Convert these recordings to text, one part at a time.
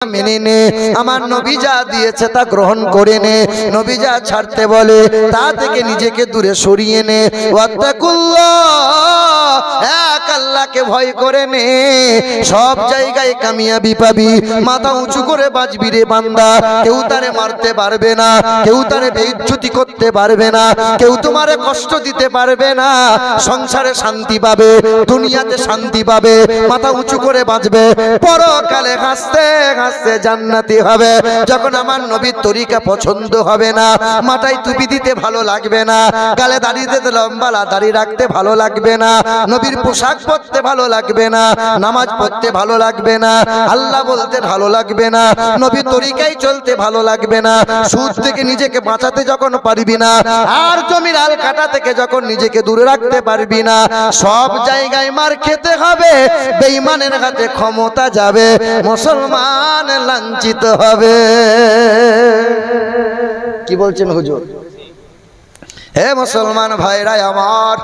মেনে নে, আমার নবী যা দিয়েছে তা গ্রহণ করে নে, নবী যা ছাড়তে বলে তা থেকে নিজেকে দূরে সরিয়ে নে। ওয়াত্তাকুল্লাহ, এক আল্লাহকে ভয় করে নে, সব জায়গায় কামিয়াবি পাবি। মাথা উঁচু করে বাঁচবি রে বান্দা, কেউ তারে মারতে পারবে না, কেউ তারে বেইজ্জতি করতে পারবে না, কেউ তোমারে কষ্ট দিতে পারবে না। সংসারে শান্তি পাবে, দুনিয়াতে শান্তি পাবে, মাথা উঁচু করে বাঁচবে, পরকালে হাসতে হাসতে জান্নাতি হবে। যখন আমার নবীর তরিকা পছন্দ হবে না, মাথায় টুপি দিতে ভালো লাগবে না, গালে দাড়ি দিতে লম্বা দাড়ি রাখতে ভালো লাগবে না, নবীর পোশাক পরতে ভালো লাগবে না, নামাজ পড়তে ভালো লাগবে না, আল্লাহ বলতে ভালো লাগবে না, নবীর তরিকায় চলতে ভালো লাগবে না, সুদ থেকে নিজেকে বাঁচাতে যখন পারবি না, আর জমির আল কাটা থেকে যখন নিজেকে দূরে রাখতে পারবি না, সব জায়গায় মার খেতে হবে, বেঈমানের হাতে ক্ষমতা যাবে, মুসলমান লাঞ্ছিত হবে। কি বলছেন হুজুর? হে মুসলমান ভাইরা আমার,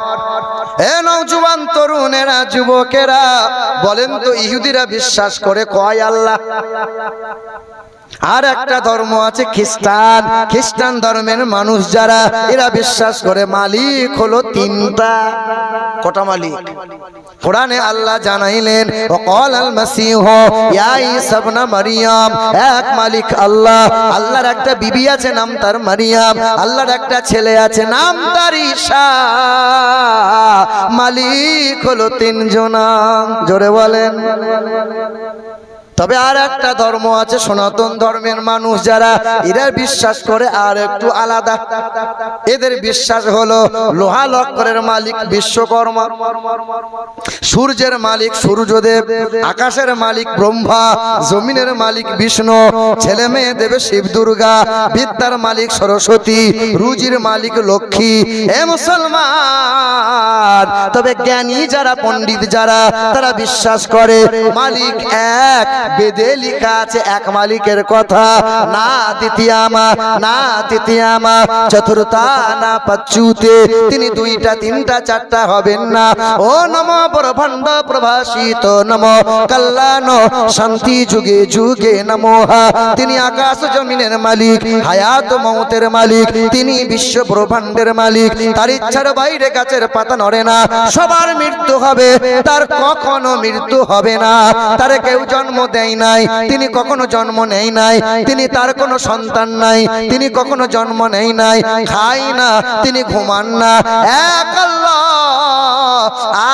হে নওজোয়ান তরুণেরা, যুবকেরা, বলেন তো ইহুদিরা বিশ্বাস করে কয় আল্লাহ? আর একটা ধর্ম আছে খ্রিস্টান, খ্রিস্টান ধর্মের মানুষ যারা, এরা বিশ্বাস করে মালিক হলো তিনটা। কটা মালিক? কোরআনে আল্লাহ জানাইলেন, ওয়াকালাল মাসীহু ইয়া ঈসা ইবনে মারইয়াম, এক মালিক আল্লাহ। আল্লাহর একটা বিবি আছে, নাম তার মারিয়াম, আল্লাহর একটা ছেলে আছে, নাম তার ঈসা। মালিক হলো তিনজনা। জোরে বলেন। তবে আর একটা ধর্ম আছে সনাতন ধর্মের মানুষ যারা, এরা বিশ্বাস করে আর একটু আলাদা। এদের বিশ্বাস হলো লোহা লক্করের মালিক বিশ্বকর্মা, সূর্যের মালিক সূর্যদেব, আকাশের মালিক ব্রহ্মা, জমিনের মালিক বিষ্ণু, ছেলে মেয়ে দেবে শিব দুর্গা, বিদ্যার মালিক সরস্বতী, রুজির মালিক লক্ষ্মী। হে মুসলমান, তবে জ্ঞানী যারা, পণ্ডিত যারা, তারা বিশ্বাস করে মালিক এক। বেদে লেখা আছে এক মালিকের কথা, না দ্বিতীয়ামা না তৃতীয়ামা চতুর্থা না পঞ্চুতে, তিনি দুইটা তিনটা চারটা হবেন না। ও নমো ব্রহ্মাণ্ড প্রভাসিত নমো কল্যাণ শান্তি যুগে যুগে নমো, তিনি আকাশ জমিনের মালিক, হায়াত মৌতের মালিক, তিনি বিশ্ব ব্রহ্মাণ্ডের মালিক। তার ইচ্ছার বাইরে গাছের পাতা নড়ে না, সবার মৃত্যু হবে, তার কখনো মৃত্যু হবে না। তার কেউ জন্ম দেয় নাই, তিনি কখনো জন্ম নেয় নাই, তিনি তার কোনো সন্তান নাই, তিনি কখনো জন্ম নেয় নাই, খায় না, তিনি ঘুমান না। এক আল্লাহ,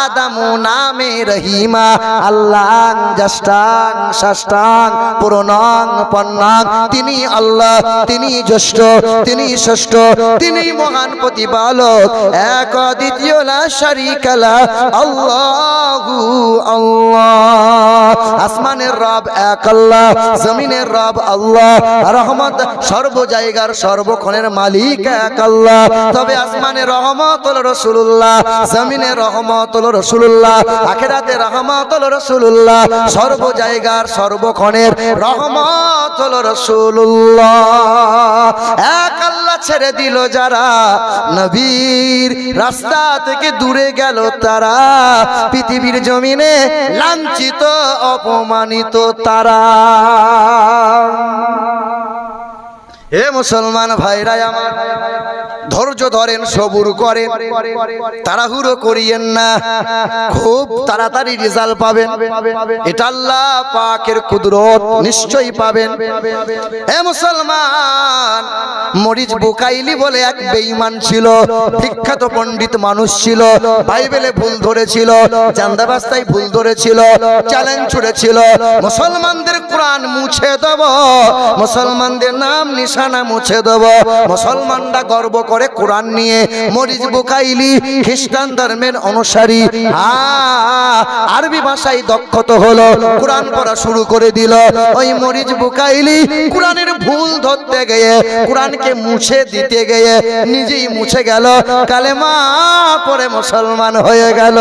আদামু নামে রহিমা, আল্লাহ জ্যেষ্ঠাং ষষ্ঠাং পুরনাং পন্নাং, তিনি আল্লাহ, তিনি জ্যেষ্ঠ, তিনি ষষ্ঠ, তিনি মহান প্রতিপালক, এক দ্বিতীয় লা শারীকা লা, আল্লাহু আল্লাহ। আসমানের রব এক আল্লাহ, জমিনের রব আল্লাহ, রহমত সর্ব জায়গার সর্বক্ষণের মালিক এক আল্লাহ। তবে আসমানের রহমত হলো রাসূলুল্লাহ, জমিনের রহমত হলো রাসূলুল্লাহ, আখিরাতে রহমত হলো রাসূলুল্লাহ, সর্ব জায়গার সর্বক্ষণের রহমত হলো রাসূলুল্লাহ। এক আল্লাহ ছেড়ে দিল যারা, নবীর রাস্তা থেকে দূরে গেল তারা, পৃথিবীর জমিনে লাঞ্ছিত অপমানিত তারা। হে মুসলমান ভাইরা আমার, ধৈর্য ধরেন, সবুর করেন, তাড়াহুড়ো করিয়েন না, খুব তাড়াতাড়ি রেজাল্ট পাবেন, এটা আল্লাহ পাকের কুদরত, নিশ্চয়ই পাবেন। হে মুসলমান, মরিচ বুকাইলি বলে এক বেঈমান ছিল, বিখ্যাত পণ্ডিত মানুষ ছিল, বাইবেলে ভুল ধরেছিল, চান্দাবাস্তায় ভুল ধরেছিল, চ্যালেঞ্জ ছুড়েছিল, মুসলমানদের কোরআন মুছে দেব, মুসলমানদের নাম নিশানা মুছে দেব। মুসলমানরা গর্ব করে কোরআন নিয়ে। মরিচ বুকাইলি খ্রিস্টান ধর্মের অনুসারী, আরবি ভাষায় দক্ষত হলো, কোরআন পড়া শুরু করে দিল। ওই মরিচ বুকাইলি কোরআনের ভুল ধরতে গিয়ে, কোরআনকে মুছে দিতে গিয়ে নিজেই মুছে গেল, কালেমা পড়ে মুসলমান হয়ে গেল।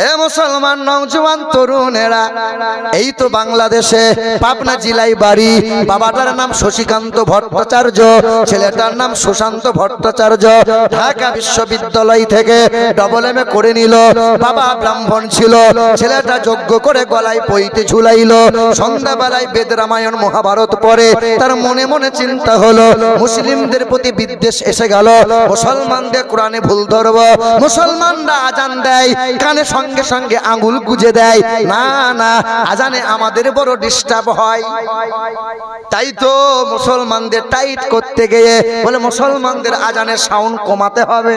এ মুসলমান নওজোয়ান তরুণেরা, এই তো বাংলাদেশে পাবনা জেলায় বাড়ি। বাবাটার নাম শশীকান্ত ভট্টাচার্য, ছেলেটার নাম সুশান্ত ভট্টাচার্য। ঢাকা বিশ্ববিদ্যালয় থেকে ডবল এম এ করে নিল। বাবা ব্রাহ্মণ ছিল, ছেলেটা যজ্ঞ করে গলায় পইতে ঝুলাইল। সন্ধ্যাবেলায় বেদ রামায়ণ মহাভারত পড়ে। তার মনে মনে চিন্তা হলো, মুসলিমদের প্রতি বিদ্বেষ এসে গেল, মুসলমানদের কোরআনে ভুল ধরব। মুসলমানরা আজান দেয়, কানে সঙ্গে সঙ্গে আঙ্গুল গুজে দেয়, না না, আজানে আমাদের বড় ডিস্টার্ব হয়। তাই তো মুসলমানদের টাইট করতে গিয়ে বলে মুসলমানদের আজানের সাউন্ড কমাতে হবে,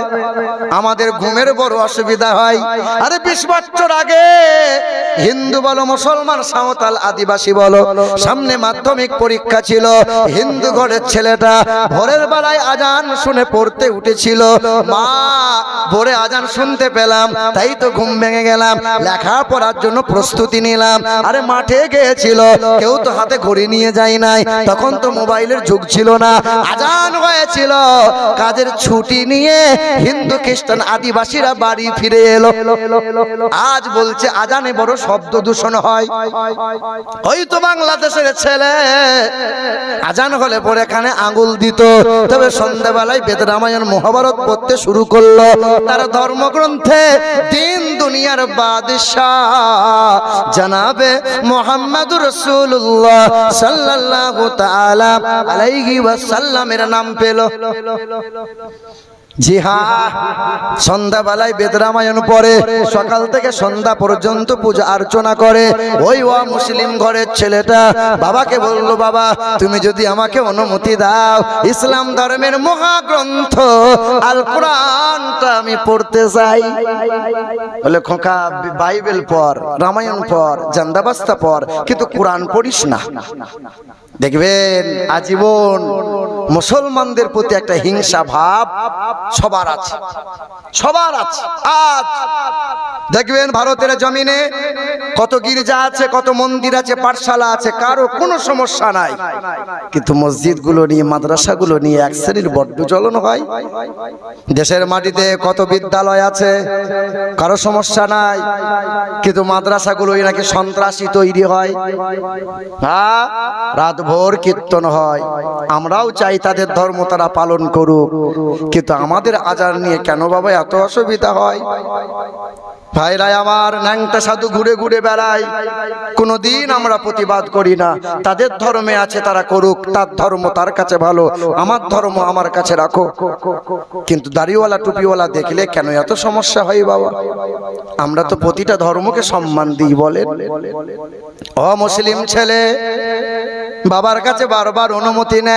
আমাদের ঘুমের বড় অসুবিধা হয়। আরে 20 বছর আগে হিন্দু বলো, মুসলমান, সাঁওতাল, আদিবাসী বলো, সামনে মাধ্যমিক পরীক্ষা ছিল। হিন্দু ঘরের ছেলেটা ভোরের বেলায় আজান শুনে পড়তে উঠেছিল। মা, ভোরে আজান শুনতে পেলাম, তাই তো ঘুম ভেঙে গেলাম, লেখাপড়ার জন্য প্রস্তুতি নিলাম। আরে মাঠে গিয়েছিল, কেউ তো হাতে ঘড়ি নিয়ে যায় নাই, তখন তো মোবাইলের যুগ ছিল না। আজান হয়েছিল, কাজের ছুটি নিয়ে হিন্দু খ্রিস্টান আদিবাসীরা বাড়ি ফিরে এলো। আজ বলছে আজানে বড় শব্দ দূষণ হয়। হয়তো বাংলাদেশের ছেলে আজান হলে পরে এখানে আঙ্গুল দিত, তবে সন্ধ্যাবেলায় বেদ রামায়ণ মহাভারত পড়তে শুরু করলো। তার ধর্মগ্রন্থে দিন দুনিয়ার বাদশাহ জনাবে মুহাম্মদুর রাসূলুল্লাহ সাল্লাল্লাহু তাআলা আলাইহি ওয়াসাল্লামের নাম পেল। জি হ্যাঁ, সন্ধ্যাবেলায় বেদ রামায়ণ পড়ে, সকাল থেকে সন্ধ্যা পর্যন্ত পূজা অর্চনা করে। ওই মুসলিম ঘরের ছেলেটা বাবাকে বললো, বাবা তুমি যদি আমাকে অনুমতি দাও, ইসলাম ধর্মের মহাগ্রন্থ আল কোরআনটা আমি পড়তে চাই। বলে খোকা, বাইবেল পড়, রামায়ণ পড়, জান্দাবাস্তা পড়, কিন্তু কোরআন পড়িস না। দেখবেন আজীবন মুসলমানদের প্রতি একটা হিংসা ভাব সবার আছে, সবার আছে। আজ দেখবেন ভারতের জমিনে কত গির্জা আছে, কত মন্দির আছে, পাঠশালা আছে, কারো কোনো সমস্যা নাই, কিন্তু মসজিদগুলো নিয়ে, মাদ্রাসাগুলো নিয়ে এক শ্রেণীর বড্ড জ্বলন হয়। দেশের মাটিতে কত বিদ্যালয় আছে, কারো সমস্যা নাই, কিন্তু মাদ্রাসাগুলোই নাকি সন্ত্রাসী তৈরি হয়। হ্যাঁ, রাত ভোর কীর্তন হয়। আমরাও চাই তাদের ধর্ম তারা পালন করুক, কিন্তু আমাদের আজান নিয়ে কেন বাবা এত অসুবিধা হয়? ভাইরাই আমার, ন্যাংটা সাধু ঘুরে ঘুরে বেড়ায়, কোনোদিন আমরা প্রতিবাদ করি না। তাদের ধর্মে আছে, তারা করুক, তার ধর্ম তার কাছে ভালো, আমার ধর্ম আমার কাছে রাখো। কিন্তু দাড়িওয়ালা টুপিওয়ালা দেখলে কেন এত সমস্যা হয় বাবা? আমরা তো প্রতিটা ধর্মকে সম্মান দিই, বলেন। মুসলিম ছেলে বাবার কাছে বারবার অনুমতি নেয়।